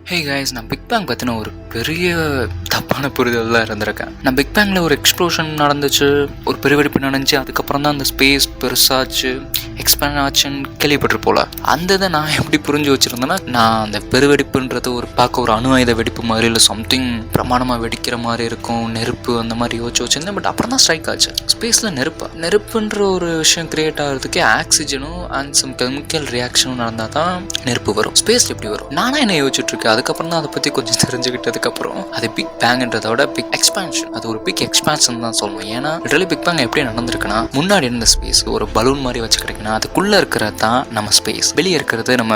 Hey guys, நான் big bang பற்றின ஒரு பெரிய தப்பான புரிதல் தான் இருந்திருக்கேன். நான் பிக் பேங்கில் ஒரு எக்ஸ்ப்ளோஷன் நடந்துச்சு, ஒரு பெருவெடிப்பு நடந்துச்சு, அதுக்கப்புறம் தான் அந்த ஸ்பேஸ் பெருசாச்சு, எக்ஸ்பேண்ட் ஆச்சுன்னு கேள்விப்பட்டு போல. அந்த இதை நான் எப்படி புரிஞ்சு வச்சுருந்தேன்னா, நான் அந்த பெருவெடிப்புன்றது ஒரு பார்க்க ஒரு அணு ஆயுத வெடிப்பு மாதிரி இல்லை, சம்திங் பிரமாணமாக வெடிக்கிற மாதிரி இருக்கும், நெருப்பு அந்த மாதிரி யோசிச்சு வச்சுருந்தேன். பட் அப்புறம் தான் ஸ்ட்ரைக் ஆச்சு, ஸ்பேஸில் நெருப்புன்ற ஒரு விஷயம் கிரியேட் ஆகிறதுக்கு ஆக்சிஜனும் அண்ட் சம் கெமிக்கல் ரியாக்ஷனும் நடந்தால் தான் நெருப்பு வரும். ஸ்பேஸ் எப்படி வரும்? நானே என்ன யோசிச்சுட்டு இருக்கேன். அதுக்கப்புறம் தான் அதை பற்றி கொஞ்சம் தெரிஞ்சுக்கிட்டதுக்கப்புறம் அது பிக் பேங்ன்றதை விட பிக் எக்ஸ்பான்ஷன், அது ஒரு பிக் எக்ஸ்பான்ஷன் தான் சொல்லணும். ஏன்னா லிட்டரலி பிக் பேங் எப்படி நடந்திருக்குன்னா, முன்னாடி இருந்த ஸ்பேஸ் ஒரு பலூன் மாதிரி வச்சுக்கிட்டிங்கன்னா அதுக்குள்ளே இருக்கிறது தான் நம்ம ஸ்பேஸ், வெளியே இருக்கிறது நம்ம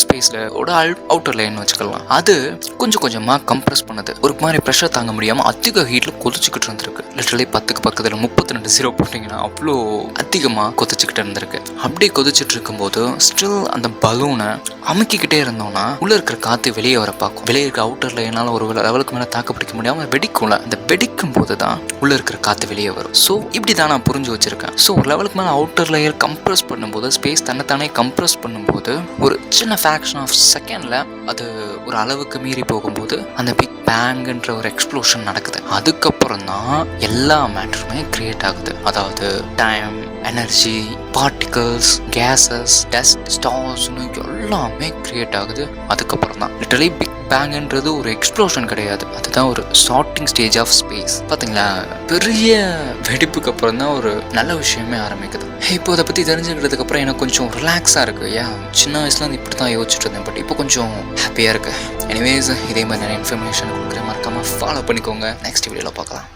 ஸ்பேஸில் ஒரு அவுட்டர் லைன் வச்சுக்கலாம். அது கொஞ்சம் கொஞ்சமாக கம்ப்ரெஸ் பண்ணுது, ஒரு மாதிரி ப்ரெஷர் தாங்க முடியாமல் அதிக ஹீட்டில் கொதிச்சுக்கிட்டு இருந்திருக்கு. லிட்டரலி 10க்கு பக்கத்தில் 32 0 போட்டிங்கன்னா அவ்வளோ அதிகமாக கொதிச்சுக்கிட்டு இருந்திருக்கு. அப்படி கொதிச்சுட்டு இருக்கும்போது ஸ்டில் அந்த பலூனை அமுக்கிக்கிட்டே இருந்தோம்னா உள்ளே இருக்கிற காற்று வெளியே வர பார்க்கும். வெளியே இருக்க அவுட்டர் லைனால் ஒரு லெவலுக்கு மேலே தாக்கு பிடிக்க முடியாமல் வெடிக்கும்ல, அந்த வெடிக்கும் போது தான் உள்ளே இருக்கிற காற்று வெளியே வரும். ஸோ இப்படி தான் நான் புரிஞ்சு வச்சுருக்கேன். ஸோ ஒரு லெவலுக்கு மேலே அவுட்டர் லேயர் கம்ப்ரெஸ் பண்ணும்போது, ஸ்பேஸ் தன்னைத்தானே கம்ப்ரெஸ் பண்ணும்போது, ஒரு சின்ன ஃப்ராக்ஷன் ஆஃப் செகண்டில் அது ஒரு அளவுக்கு மீறி போகும்போது அந்த பிக் பேங்குன்ற ஒரு எக்ஸ்ப்ளோஷன் நடக்குது. அதுக்கப்புறம் தான் எல்லா மேட்டருமே கிரியேட் ஆகுது. அதாவது time, energy, particles, gases, dust, ஸ்டார்ஸ்னு எல்லாமே கிரியேட் ஆகுது. அதுக்கப்புறம் தான் லிட்டரலி பிக் பேங்குன்றது ஒரு எக்ஸ்ப்ளோஷன் கிடையாது, அதுதான் ஒரு ஸ்டார்டிங் ஸ்டேஜ் ஆஃப் ஸ்பேஸ். பார்த்தீங்களா, பெரிய வெடிப்புக்கு அப்புறம் தான் ஒரு நல்ல விஷயமே ஆரம்பிக்குது. இப்போ அதை பற்றி தெரிஞ்சுக்கிட்டதுக்கு அப்புறம் எனக்கு கொஞ்சம் ரிலாக்ஸாக இருக்குது. ஏன் சின்ன வயசுல இப்படி தான் யோசிச்சுட்டு இருந்தேன், பட் இப்போ கொஞ்சம் ஹாப்பியாக இருக்குது. எனிவேஸ், இதே மாதிரி நிறைய இன்ஃபர்மேஷன் கொடுக்குற மறக்காமல் ஃபாலோ பண்ணிக்கோங்க. நெக்ஸ்ட் வீடியோவில் பார்க்கலாம்.